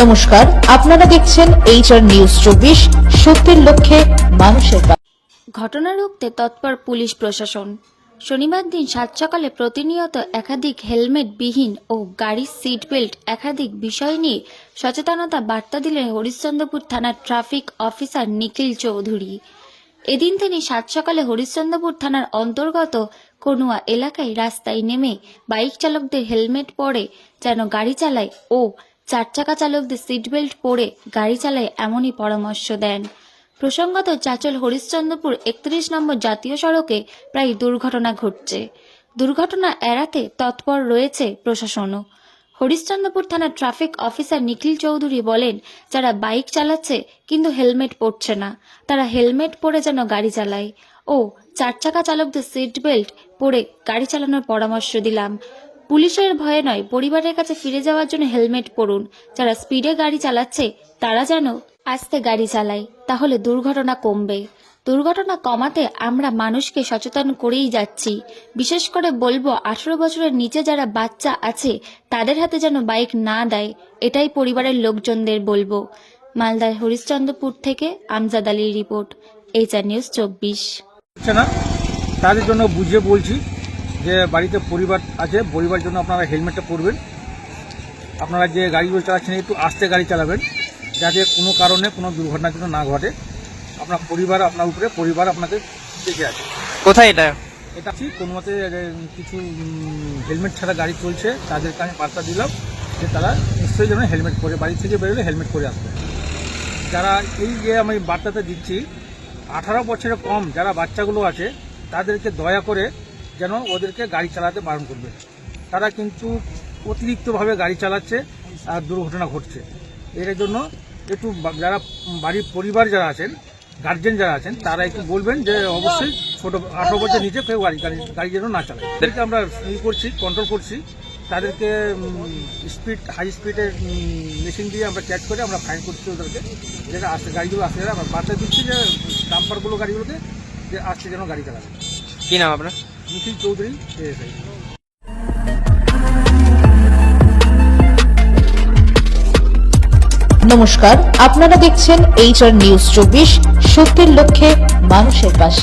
নমস্কার, আপনারা দেখছেন HR নিউজ 24, সত্যের লক্ষ্যে মানুষের পাশে। ঘটনা রুখতে তৎপর পুলিশ প্রশাসন। শনিবার দিন সাত সকালে প্রতিনিয়ত একাধিক হেলমেট বিহীন ও গাড়ির সিট বেল্ট একাধিক বিষয় নিয়ে সচেতনতা বার্তা দিলেন হরিশ্চন্দ্রপুর থানার ট্রাফিক অফিসার নিখিল চৌধুরী। এদিন তিনি সাত সকালে হরিশ্চন্দ্রপুর থানার অন্তর্গত কনুয়া এলাকায় রাস্তায় নেমে বাইক চালকদের হেলমেট পরে যেন গাড়ি চালায় ও চার চাকা চালকদের সিট বেল্ট পরে গাড়ি চালায় এমনই পরামর্শ দেন। প্রসঙ্গত চাঁচল হরিশ্চন্দ্রপুর 31 নম্বর জাতীয় সড়কে প্রায় দুর্ঘটনা ঘটছে। দুর্ঘটনা এড়াতে তৎপর রয়েছে প্রশাসনও। হরিশ্চন্দ্রপুর থানার ট্রাফিক অফিসার নিখিল চৌধুরী বলেন, যারা বাইক চালাচ্ছে কিন্তু হেলমেট পরছে না, তারা হেলমেট পরে যেন গাড়ি চালায় ও চার চাকা চালকদের সিট বেল্ট পরে গাড়ি চালানোর পরামর্শ দিলাম। পুলিশের ভয়ে নয়, পরিবারের কাছে ফিরে যাওয়ার জন্য হেলমেট পরুন। যারা স্পিডে গাড়ি চালাচ্ছে তারা যেন আস্তে গাড়ি চালায়, তাহলে দুর্ঘটনা কমবে। দুর্ঘটনা কমাতে আমরা মানুষকে সচেতন করেই যাচ্ছি। বিশেষ করে বলবো 18 বছরের নিচে যারা বাচ্চা আছে তাদের হাতে যেন বাইক না দেয়, এটাই পরিবারের লোকজনদের বলবো। মালদার হরিশ্চন্দ্রপুর থেকে আমজাদ আলীর রিপোর্ট, HR নিউজ 24। না, তাদের জন্য বুঝিয়ে বলছি যে বাড়িতে পরিবার আছে, পরিবারের জন্য আপনারা হেলমেটটা পরবেন। আপনারা যে গাড়িগুলো চালাচ্ছেন একটু আস্তে গাড়ি চালাবেন, যাতে কোনো কারণে কোনো দুর্ঘটনা যেন না ঘটে। আপনার পরিবার আপনার উপরে, পরিবার আপনাকে দেখে আছে। কোথায় এটা? এটা কোনো মতে কিছু হেলমেট ছাড়া গাড়ি চলছে, তাদেরকে আমি বার্তা দিলাম যে তারা নিশ্চয়ই যেন হেলমেট পরে, বাড়ি থেকে বেরোলে হেলমেট পরে আসবে। যারা এই যে আমি বার্তাটা দিচ্ছি, 18 বছরের কম যারা বাচ্চাগুলো আছে তাদেরকে দয়া করে যেন ওদেরকে গাড়ি চালাতে বারণ করবে। তারা কিন্তু অতিরিক্তভাবে গাড়ি চালাচ্ছে আর দুর্ঘটনা ঘটছে। এর জন্য একটু যারা বাড়ির পরিবার যারা আছেন, গার্জেন যারা আছেন, তারা একটু বলবেন যে অবশ্যই ছোটো 18 বছর নিচে কেউ গাড়ি যেন না চালায়। তাদেরকে আমরা করছি, কন্ট্রোল করছি। তাদেরকে হাই স্পিডের মেশিন দিয়ে আমরা ক্যাচ করে আমরা ফাইন করছি ওদেরকে, যেটা আসছে গাড়িগুলো আসছে। আমরা বার্তা দিচ্ছি যে ডাম্পারগুলো গাড়িগুলোকে যে আসছে যেন গাড়ি চালাবে। কি নাম আপনার? নিখিল চৌধুরী, ASI। নমস্কার, আপনারা দেখছেন HR নিউজ 24, সত্যের লক্ষ্যে মানুষের পাশে।